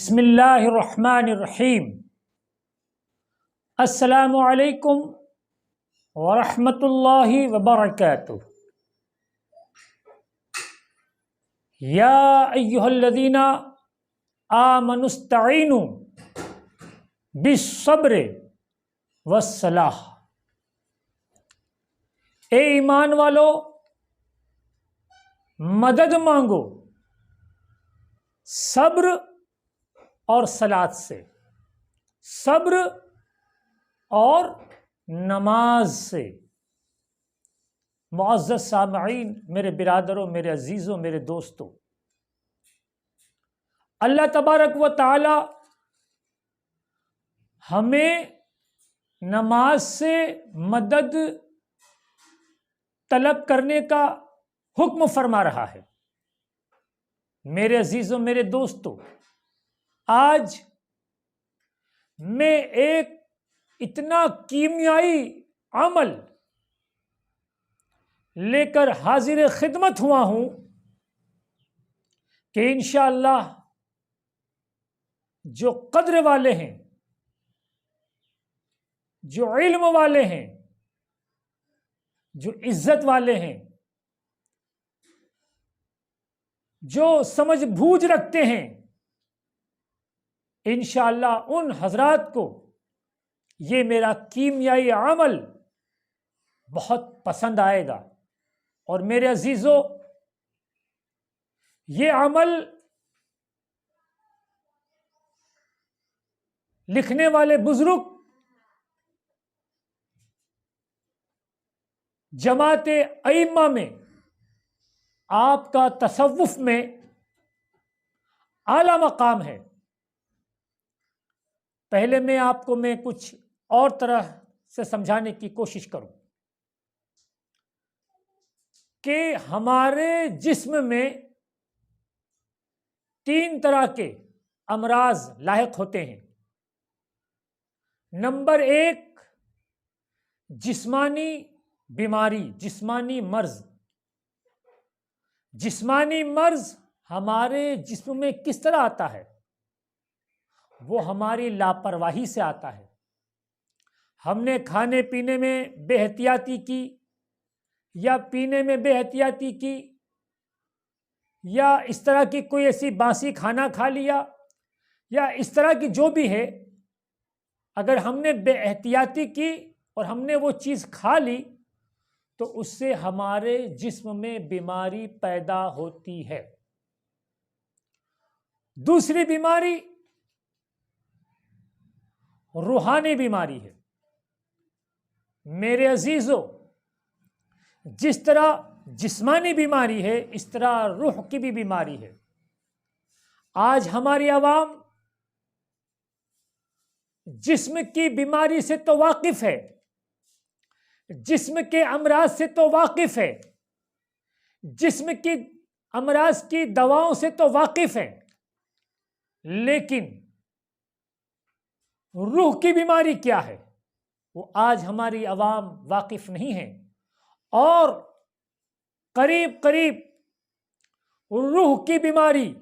बिस्मिल्लाहिर्रहमानिर्रहीम। अस्सलामु अलैकुम वरहमतुल्लाहि वबरकातुह। या अय्युहल्लज़ीना आमनुस्तईनु बिस्सब्र वस्सलाह। ए ईमान वालो, मदद मांगो सब्र और सलात से, सब्र और नमाज से। मुअज़्ज़ज़ सामईन, मेरे बिरादरों, मेरे अजीज़ों, मेरे दोस्तों, अल्लाह तबारक व तआला हमें नमाज से मदद तलब करने का हुक्म फरमा रहा है। मेरे अजीज़ों, मेरे दोस्तों, आज मैं एक इतना कीमियाई अमल लेकर हाजिर खिदमत हुआ हूं कि इंशाअल्लाह जो कद्र वाले हैं, जो इल्म वाले हैं, जो इज्जत वाले हैं, जो समझ बूझ रखते हैं, इंशाअल्लाह उन हजरात को ये मेरा कीमियाई अमल बहुत पसंद आएगा। और मेरे अजीजों, ये अमल लिखने वाले बुजुर्ग जमाते अइम्मा में आपका तसव्वुफ में आला मकाम है। पहले मैं कुछ और तरह से समझाने की कोशिश करूं कि हमारे जिस्म में 3 तरह के अमराज लाहिक होते हैं। नंबर 1, जिस्मानी बीमारी, जिस्मानी मर्ज। जिस्मानी मर्ज हमारे जिस्म में किस तरह आता है? वो हमारी लापरवाही से आता है। हमने खाने पीने में बेहतियाती की, या पीने में बेहतियाती की, या इस तरह की कोई ऐसी बासी खाना खा लिया, या इस तरह की जो भी है, अगर हमने बेहतियाती की और हमने वो चीज़ खा ली तो उससे हमारे जिस्म में बीमारी पैदा होती है। दूसरी बीमारी रूहानी बीमारी है। मेरे अजीजों, जिस तरह जिस्मानी बीमारी है, इस तरह रूह की भी बीमारी है। आज हमारी आवाम जिस्म की बीमारी से तो वाकिफ है, जिस्म के अमराज से तो वाकिफ है, जिस्म की अमराज की दवाओं से तो वाकिफ है, लेकिन रूह की बीमारी क्या है वो आज हमारी आवाम वाकिफ नहीं है। और करीब करीब रूह की बीमारी,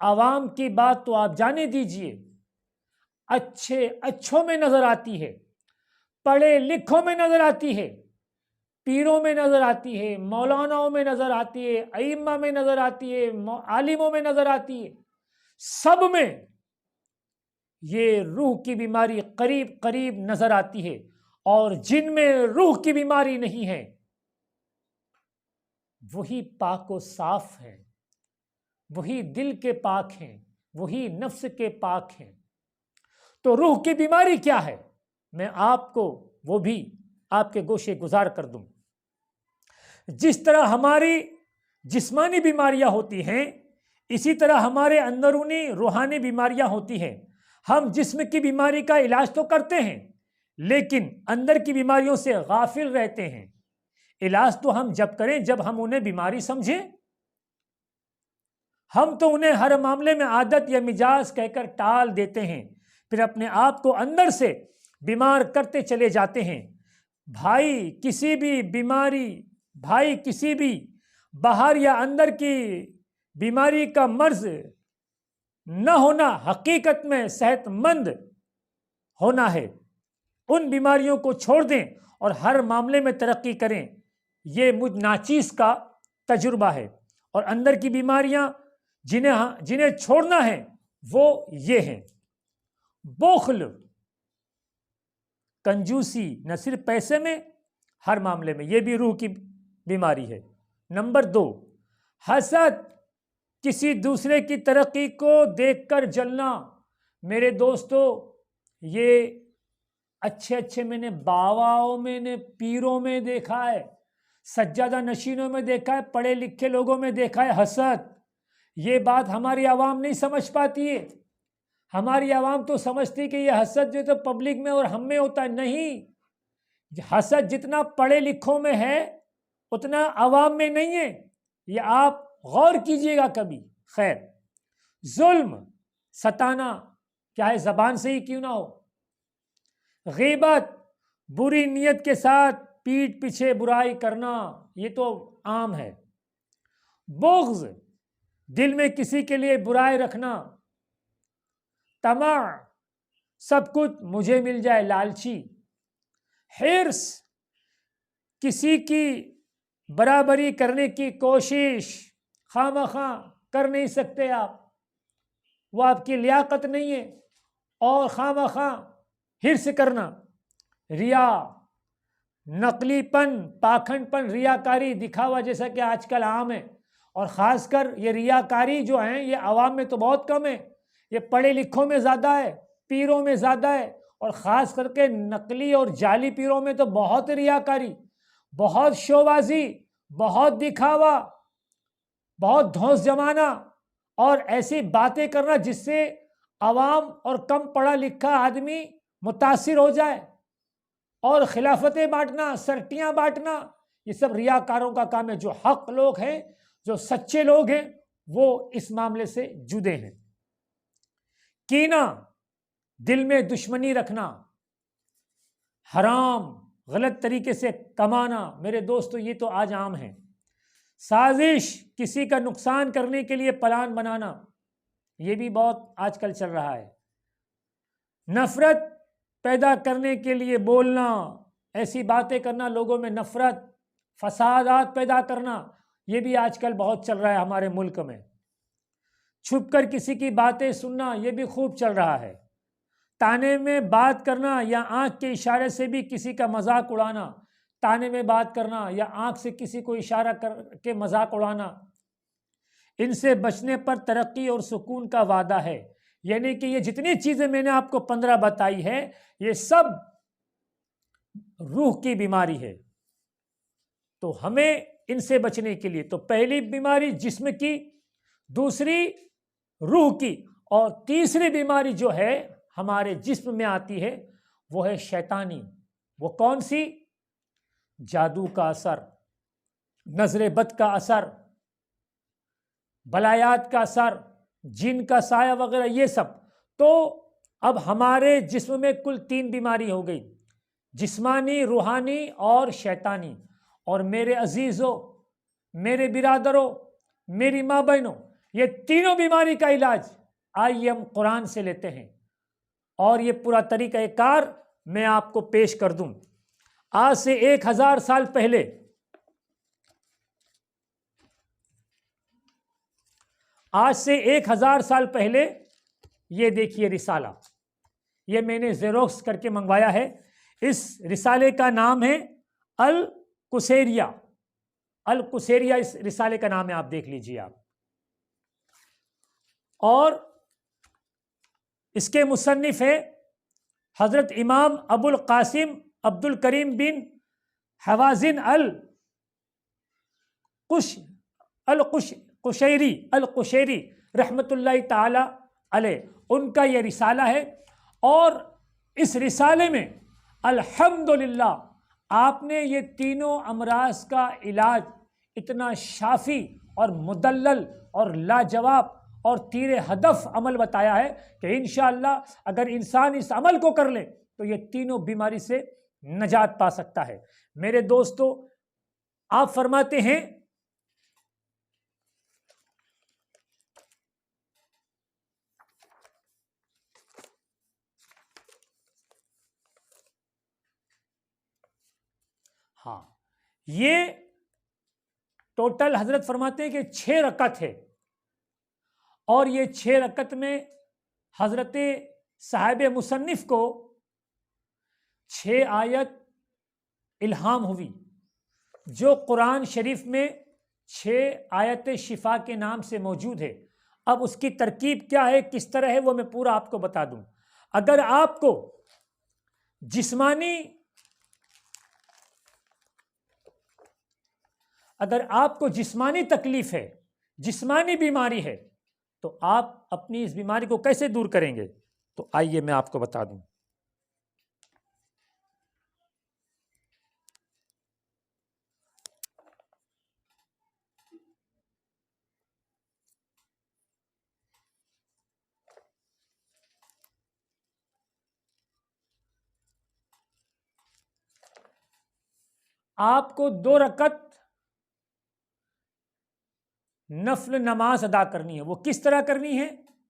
आवाम की बात तो आप जाने दीजिए, अच्छों में नजर आती है, पढ़े लिखों में नजर आती है, पीरों में नजर आती है, मौलानाओं में नजर आती है, अइम्मा में नजर आती है, आलिमों में नजर आती है। सब में ये रूह की बीमारी करीब करीब नजर आती है। और जिनमें रूह की बीमारी नहीं है वही पाक व साफ है, वही दिल के पाक हैं, वही नफ्स के पाक हैं। तो रूह की बीमारी क्या है, मैं आपको वो भी आपके गोशे गुजार कर दूं। जिस तरह हमारी जिस्मानी बीमारियां होती हैं, इसी तरह हमारे अंदरूनी रूहानी बीमारियां होती हैं। हम जिस्म की बीमारी का इलाज तो करते हैं, लेकिन अंदर की बीमारियों से गाफिल रहते हैं। इलाज तो हम जब करें जब हम उन्हें बीमारी समझें। हम तो उन्हें हर मामले में आदत या मिजाज कहकर टाल देते हैं, फिर अपने आप को अंदर से बीमार करते चले जाते हैं। भाई किसी भी बीमारी, भाई किसी भी बाहर या अंदर की बीमारी का मर्ज न होना हकीकत में सेहतमंद होना है। उन बीमारियों को छोड़ दें और हर मामले में तरक्की करें। ये मुझ नाचीज का तजुर्बा है। और अंदर की बीमारियां जिन्हें जिन्हें छोड़ना है वो ये हैं: बोखल, कंजूसी, न सिर्फ पैसे में, हर मामले में, ये भी रूह की बीमारी है। नंबर 2, हसद, किसी दूसरे की तरक्की को देखकर जलना। मेरे दोस्तों, ये अच्छे अच्छे मैंने बावाओं में ने पीरों में देखा है, सज्जादा नशीनों में देखा है, पढ़े लिखे लोगों में देखा है हसद। ये बात हमारी आवाम नहीं समझ पाती है। हमारी आवाम तो समझती कि ये हसद जो तो पब्लिक में और हम में होता है। नहीं, हसद जितना पढ़े लिखों में है उतना आवाम में नहीं है। ये आप गौर कीजिएगा कभी। खैर, जुल्म, सताना, चाहे जबान से ही क्यों ना हो। गीबत, बुरी नीयत के साथ पीठ पीछे बुराई करना, ये तो आम है। बुग़्ज़, दिल में किसी के लिए बुराई रखना। तमा, सब कुछ मुझे मिल जाए, लालची। हिर्स, किसी की बराबरी करने की कोशिश, खामखा कर नहीं सकते आप, वो आपकी लियाकत नहीं है और खामखा हिर्स करना। रिया, नकलीपन, पाखंडपन, रियाकारी, दिखावा, जैसा कि आजकल आम है। और ख़ासकर ये रियाकारी जो है ये आवाम में तो बहुत कम है, ये पढ़े लिखों में ज़्यादा है, पीरों में ज़्यादा है। और ख़ास करके नकली और जाली पीरों में तो बहुत रियाकारी, बहुत शोबाजी, बहुत दिखावा, बहुत धौंस जमाना और ऐसी बातें करना जिससे आवाम और कम पढ़ा लिखा आदमी मुतासिर हो जाए। और खिलाफतें बांटना, सर्टियां बांटना, ये सब रियाकारों का काम है। जो हक लोग हैं, जो सच्चे लोग हैं, वो इस मामले से जुदे हैं। कीना, दिल में दुश्मनी रखना। हराम, गलत तरीके से कमाना, मेरे दोस्तों ये तो आज आम है। साजिश, किसी का नुकसान करने के लिए प्लान बनाना, ये भी बहुत आजकल चल रहा है। नफरत पैदा करने के लिए बोलना, ऐसी बातें करना, लोगों में नफरत, फसादात पैदा करना, ये भी आजकल बहुत चल रहा है हमारे मुल्क में। छुपकर किसी की बातें सुनना, ये भी खूब चल रहा है। ताने में बात करना या आंख के इशारे से भी किसी का मजाक उड़ाना, ताने में बात करना या आंख से किसी को इशारा करके मजाक उड़ाना, इनसे बचने पर तरक्की और सुकून का वादा है। यानी कि ये जितनी चीजें मैंने आपको 15 बताई है, ये सब रूह की बीमारी है। तो हमें इनसे बचने के लिए तो पहली बीमारी जिस्म की, दूसरी रूह की, और तीसरी बीमारी जो है हमारे जिस्म में आती है वो है शैतानी। वो कौन सी? जादू का असर, नजर बद का असर, बलायात का असर, जिन का साया वगैरह, ये सब। तो अब हमारे जिस्म में कुल 3 बीमारी हो गई, जिस्मानी, रूहानी और शैतानी। और मेरे अजीजों, मेरे बिरादरों, मेरी माँ बहनों, ये तीनों बीमारी का इलाज आइए हम कुरान से लेते हैं। और ये पूरा तरीका कार मैं आपको पेश कर दूं। आज से 1000 साल पहले, आज से 1000 साल पहले, ये देखिए रिसाला, ये मैंने जेरोक्स करके मंगवाया है। इस रिसाले का नाम है अल कुसैरिया। अल कुसैरिया इस रिसाले का नाम है, आप देख लीजिए आप। और इसके मुसन्निफ है हजरत इमाम अबुल कासिम अब्दुल करीम बिन हवाजिन कुशैरी रहमतुल्लाहि ताला अलैह, उनका यह रिसाला है। और इस रिसाले में अल्हम्दुलिल्लाह आपने ये तीनों अमराज का इलाज इतना शाफी और मुदल्लल और लाजवाब और तीरे हदफ अमल बताया है कि इंशाअल्लाह अगर इंसान इस अमल को कर ले तो ये तीनों बीमारी से नजात पा सकता है। मेरे दोस्तों, आप फरमाते हैं हाँ, ये टोटल हजरत फरमाते हैं कि 6 रकत है, और ये 6 रकत में हजरत साहिब मुसन्निफ को 6 आयत इल्हाम हुई, जो कुरान शरीफ में 6 आयत शिफा के नाम से मौजूद है। अब उसकी तरकीब क्या है, किस तरह है, वो मैं पूरा आपको बता दूं। अगर आपको जिस्मानी तकलीफ है, जिस्मानी बीमारी है, तो आप अपनी इस बीमारी को कैसे दूर करेंगे? तो आइए मैं आपको बता दूं। आपको 2 रकत नफल नमाज अदा करनी है। वो किस तरह करनी है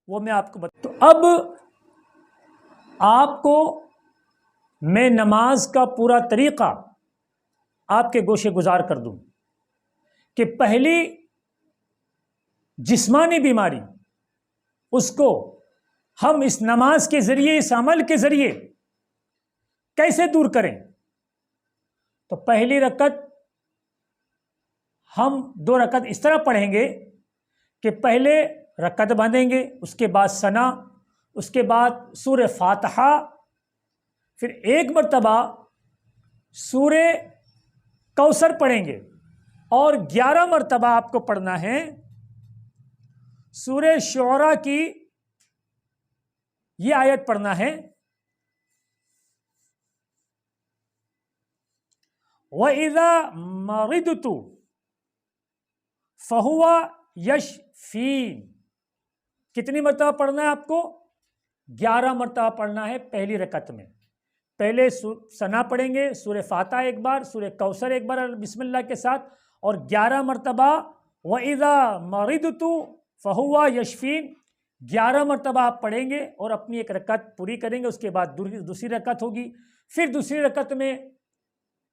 वो मैं आपको बता। तो अब आपको मैं नमाज का पूरा तरीका आपके गोशे गुजार कर दूं कि पहली जिस्मानी बीमारी, उसको हम इस नमाज के जरिए, इस अमल के जरिए कैसे दूर करें। तो पहली रकत हम 2 रकत इस तरह पढ़ेंगे कि पहले रकत बांधेंगे, उसके बाद सना, उसके बाद सूर फातिहा, फिर एक मरतबा सूरे कौसर पढ़ेंगे, और 11 मरतबा आपको पढ़ना है सूरे शुरा की ये आयत पढ़ना है, वइज़ा मरिदतु फहुवा यशफीन। कितनी मरतबा पढ़ना है आपको? 11 मरतबा पढ़ना है पहली रकत में। पहले सना पढ़ेंगे, सूरे फातिहा एक बार, सूरे कौसर एक बार बिस्मिल्लाह के साथ, और 11 मरतबा वइज़ा मरिदतु फहुवा यशफीन 11 मरतबा आप पढ़ेंगे और अपनी एक रकत पूरी करेंगे। उसके बाद दूसरी रकत होगी, फिर दूसरी रकत में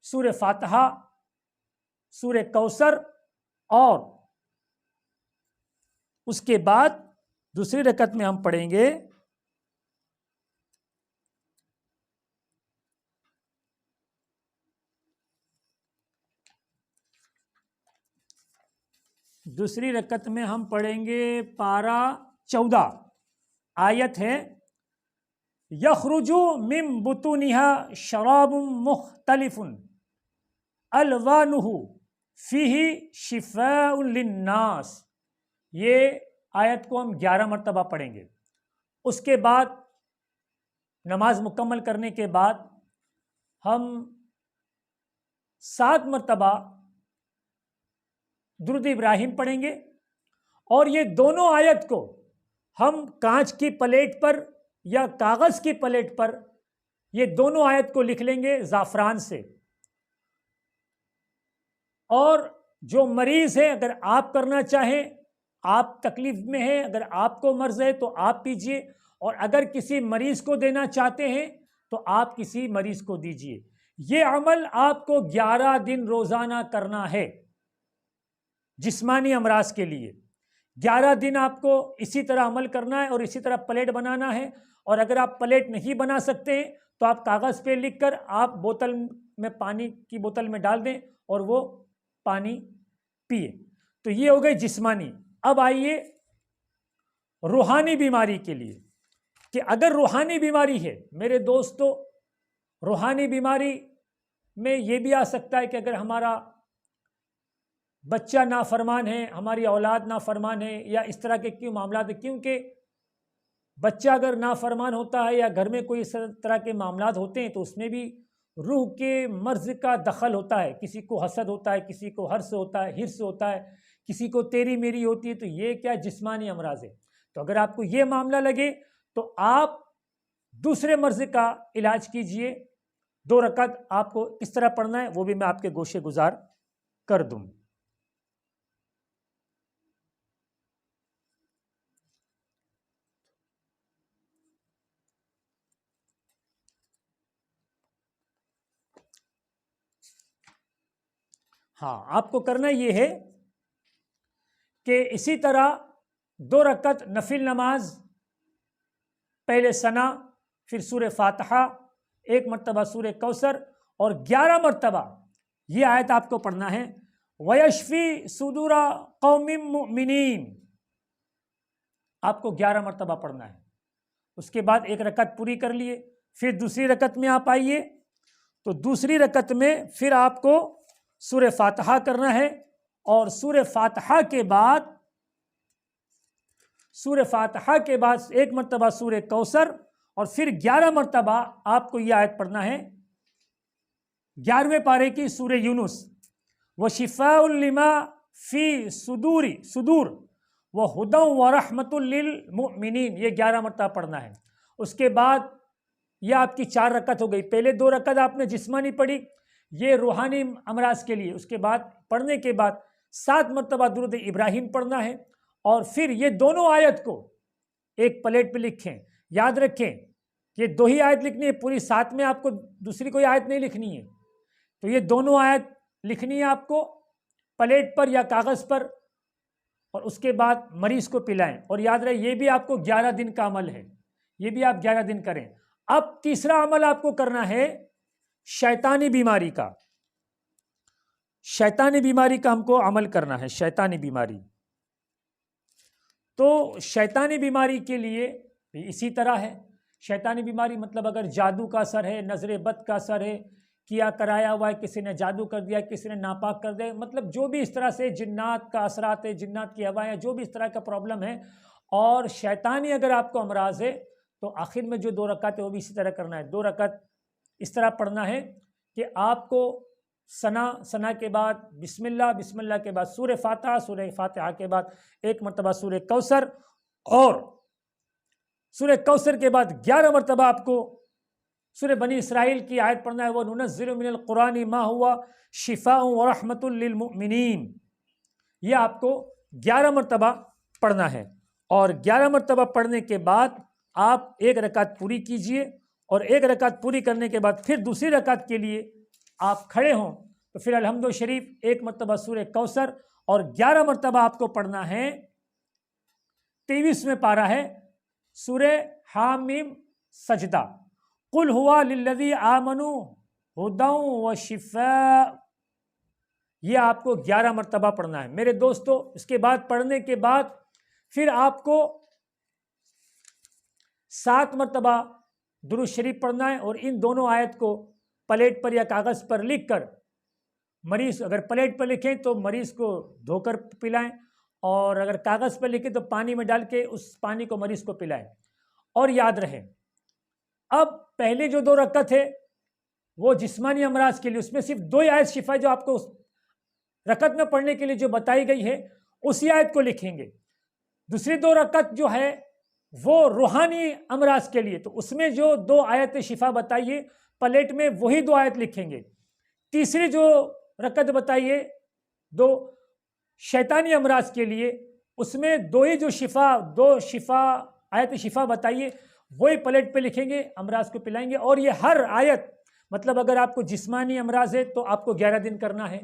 सूरे फातिहा, सूरे कौसर, और उसके बाद दूसरी रकत में हम पढ़ेंगे दूसरी रकत में हम पढ़ेंगे पारा 14 आयत है, यखरुजु मिन बुतूनिहा शराबुम मुख्तलिफुन अलवानुहु फीही शिफाउन लिन्नास। ये आयत को हम 11 मरतबा पढ़ेंगे। उसके बाद नमाज मुकम्मल करने के बाद हम 7 मरतबा दुरूद इब्राहिम पढ़ेंगे, और ये दोनों आयत को हम कांच की प्लेट पर या कागज की प्लेट पर ये दोनों आयत को लिख लेंगे ज़ाफ़रान से। और जो मरीज है, अगर आप करना चाहें, आप तकलीफ में हैं, अगर आपको मर्ज है तो आप पीजिए, और अगर किसी मरीज को देना चाहते हैं तो आप किसी मरीज को दीजिए। ये अमल आपको 11 दिन रोजाना करना है जिस्मानी अमराज के लिए। 11 दिन आपको इसी तरह अमल करना है और इसी तरह प्लेट बनाना है। और अगर आप प्लेट नहीं बना सकते हैं तो आप कागज़ पे लिखकर आप बोतल में, पानी की बोतल में डाल दें और वो पानी पिए। तो ये हो गई जिस्मानी। अब आइए रूहानी बीमारी के लिए, कि अगर रूहानी बीमारी है मेरे दोस्तों, रूहानी बीमारी में ये भी आ सकता है कि अगर हमारा बच्चा नाफरमान है, हमारी औलाद नाफरमान है, या इस तरह के क्यों मामला है, क्योंकि बच्चा अगर नाफरमान होता है या घर में कोई इस तरह के मामला होते हैं तो उसमें भी रूह के मर्ज का दखल होता है। किसी को हसद होता है, किसी को हर्ष होता है, हिर्स होता है, किसी को तेरी मेरी होती है। तो ये क्या जिस्मानी अमराज है। तो अगर आपको ये मामला लगे तो आप दूसरे मर्ज का इलाज कीजिए। 2 रकत आपको किस तरह पढ़ना है वो भी मैं आपके गोशे गुजार कर दूं। हाँ, आपको करना ये है कि इसी तरह 2 रकत नफिल नमाज, पहले सना, फिर सूरह फातिहा, 1 मरतबा सूरह कौसर और 11 मरतबा ये आयत आपको पढ़ना है, वयशफी सुदूरा कौमिम मुमिनीन, आपको 11 मरतबा पढ़ना है। उसके बाद 1 रकत पूरी कर लिए, फिर दूसरी रकत में आप आइए, तो दूसरी रकत में फिर आपको सूरह फातिहा करना है और सूरह फातिहा के बाद 1 मरतबा सूरह कौसर और फिर 11 मरतबा आपको यह आयत पढ़ना है 11वें पारे की सूरह यूनुस, व शिफाउल लिमा फी सुदूर व हुदम व रहमतुल लिल मुमिनीन, ये 11 मरतबा पढ़ना है। उसके बाद यह आपकी 4 रकत हो गई। पहले 2 रकत आपने जिस्मानी पढ़ी, ये रूहानी अमराज के लिए। उसके बाद पढ़ने के बाद 7 मरतबा दुरूद इब्राहिम पढ़ना है और फिर ये दोनों आयत को एक प्लेट पे लिखें। याद रखें ये 2 ही आयत लिखनी है, पूरी 7 में आपको दूसरी कोई आयत नहीं लिखनी है। तो ये दोनों आयत लिखनी है आपको प्लेट पर या कागज़ पर और उसके बाद मरीज को पिलाएं। और याद रहे ये भी आपको 11 दिन का अमल है, ये भी आप 11 दिन करें। अब तीसरा अमल आपको करना है शैतानी बीमारी का। शैतानी बीमारी का हमको अमल करना है। शैतानी बीमारी, तो शैतानी बीमारी के लिए भी इसी तरह है। शैतानी बीमारी मतलब अगर जादू का असर है, नजर बद का असर है, किया कराया हुआ है, किसी ने जादू कर दिया, किसी ने नापाक कर दिया, मतलब जो भी इस तरह से जिन्नात का असरात है, जिन्नात की हवा है, जो भी इस तरह का प्रॉब्लम है और शैतानी अगर आपको अमराज है, तो आखिर में जो 2 रकात है वो भी इसी तरह करना है। 2 रकात इस तरह पढ़ना है कि आपको सना के बाद बिस्मिल्लाह के बाद सूरह फातिहा के बाद 1 मरतबा सूरह कौसर और सूरह कौसर के बाद 11 मरतबा आपको सूरह बनी इसराइल की आयत पढ़ना है, वो नुनज़्ज़िलु मिनल कुरानी मा हुआ शिफाउन व रहमतुल लिल मुमिनीन। ये आपको 11 मरतबा पढ़ना है और 11 मरतबा पढ़ने के बाद आप 1 रकात पूरी कीजिए और 1 रकात पूरी करने के बाद फिर दूसरी रकात के लिए आप खड़े हों तो फिर अलहम्दुलिल्लाह शरीफ 1 मरतबा सूरह कौसर और 11 मरतबा आपको पढ़ना है 23वें पारा है सूरह हामीम सजदा, कुल हुआ लिल्लज़ी आमनु हुदौ व शिफा, ये आपको 11 मरतबा पढ़ना है मेरे दोस्तों। इसके बाद पढ़ने के बाद फिर आपको 7 मरतबा दुरूद शरीफ पढ़ना है और इन दोनों आयत को प्लेट पर या कागज़ पर लिखकर मरीज़, अगर प्लेट पर लिखें तो मरीज़ को धोकर पिलाएं और अगर कागज़ पर लिखें तो पानी में डाल के उस पानी को मरीज़ को पिलाएं। और याद रहे अब पहले जो 2 रकअत है वो जिस्मानी अमराज के लिए, उसमें सिर्फ 2 आयत शिफा जो आपको रकअत में पढ़ने के लिए जो बताई गई है उसी आयत को लिखेंगे। दूसरी 2 रकअत जो है वो रूहानी अमराज के लिए, तो उसमें जो 2 आयत शिफा बताइए प्लेट में वही 2 आयत लिखेंगे। तीसरी जो रकअत बताइए 2 शैतानी अमराज के लिए, उसमें 2 ही जो शिफा आयत शिफा बताइए वही प्लेट पे लिखेंगे, अमराज को पिलाएंगे। और ये हर आयत मतलब अगर आपको जिस्मानी अमराज है तो आपको 11 दिन करना है,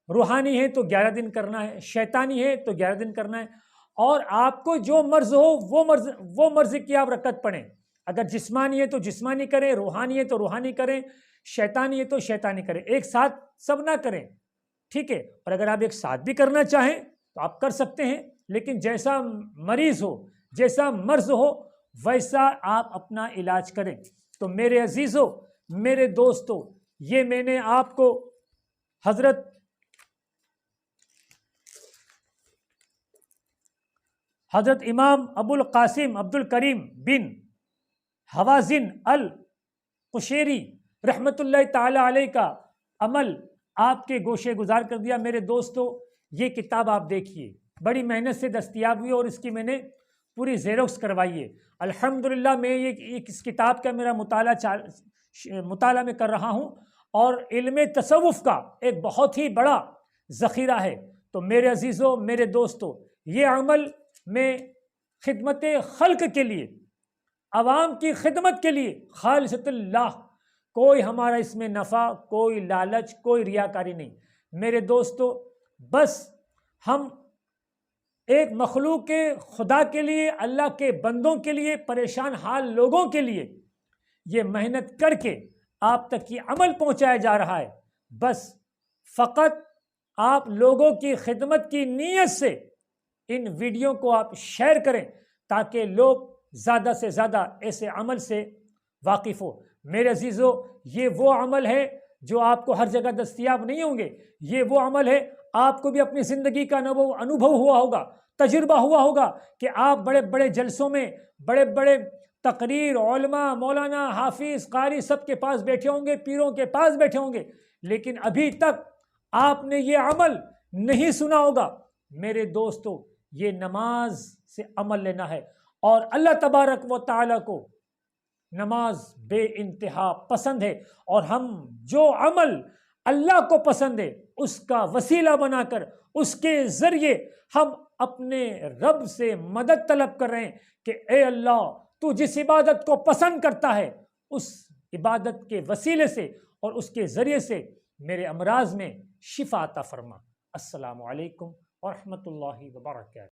रूहानी है तो 11 दिन करना है, शैतानी है तो 11 दिन करना है। और आपको जो मर्ज हो वो मर्ज की आप रकअत पढ़ें। अगर जिस्मानी है तो जिस्मानी करें, रूहानी है तो रूहानी करें, शैतानी है तो शैतानी करें, एक साथ सब ना करें, ठीक है। और अगर आप एक साथ भी करना चाहें तो आप कर सकते हैं, लेकिन जैसा मरीज हो, जैसा मर्ज हो वैसा आप अपना इलाज करें। तो मेरे अजीजों, मेरे दोस्तों, ये मैंने आपको हजरत इमाम अबुल कासिम अब्दुल करीम बिन हवाजिन अल कुशैरी रहमतुल्लाह ताला अलैह का अमल आपके गोशे गुजार कर दिया। मेरे दोस्तों, ये किताब आप देखिए, बड़ी मेहनत से दस्तयाब हुई और इसकी मैंने पूरी ज़ेरोक्स करवाई है। अल्हम्दुलिल्लाह मैं ये इस किताब का मेरा मुताला में कर रहा हूँ और इल्म तसव्वुफ़ का एक बहुत ही बड़ा ज़ख़ीरा है। तो मेरे अजीज़ों, मेरे दोस्तों, ये अमल में खिदमत खल्क के लिए, अवाम की खिदमत के लिए खालिसतुल्लाह, कोई हमारा इसमें नफ़ा, कोई लालच, कोई रियाकारी नहीं, मेरे दोस्तों, बस हम एक मखलूक के खुदा के लिए, अल्लाह के बंदों के लिए, परेशान हाल लोगों के लिए ये मेहनत करके आप तक ये अमल पहुंचाया जा रहा है। बस फ़कत आप लोगों की खिदमत की नीयत से इन वीडियो को आप शेयर करें ताकि लोग ज़्यादा से ज़्यादा ऐसे अमल से वाकिफ़ हो। मेरे अजीज़ों, ये वो अमल है जो आपको हर जगह दस्तयाब नहीं होंगे। ये वो अमल है, आपको भी अपनी ज़िंदगी का अनुभव हुआ होगा, तजुर्बा हुआ होगा कि आप बड़े बड़े जलसों में, बड़े बड़े तकरीर, उलमा, मौलाना, हाफिज़, कारी सब के पास बैठे होंगे, पीरों के पास बैठे होंगे, लेकिन अभी तक आपने ये अमल नहीं सुना होगा। मेरे दोस्तों, ये नमाज से अमल लेना है और अल्लाह तबारक व तआला को नमाज बे इंतहा पसंद है और हम जो अमल अल्लाह को पसंद है उसका वसीला बनाकर उसके ज़रिए हम अपने रब से मदद तलब कर रहे हैं कि ए अल्लाह, तू जिस इबादत को पसंद करता है उस इबादत के वसीले से और उसके ज़रिए से मेरे अमराज में शिफा अता फरमा। अस्सलामु अलैकुम व रहमतुल्लाहि व बरकातहू।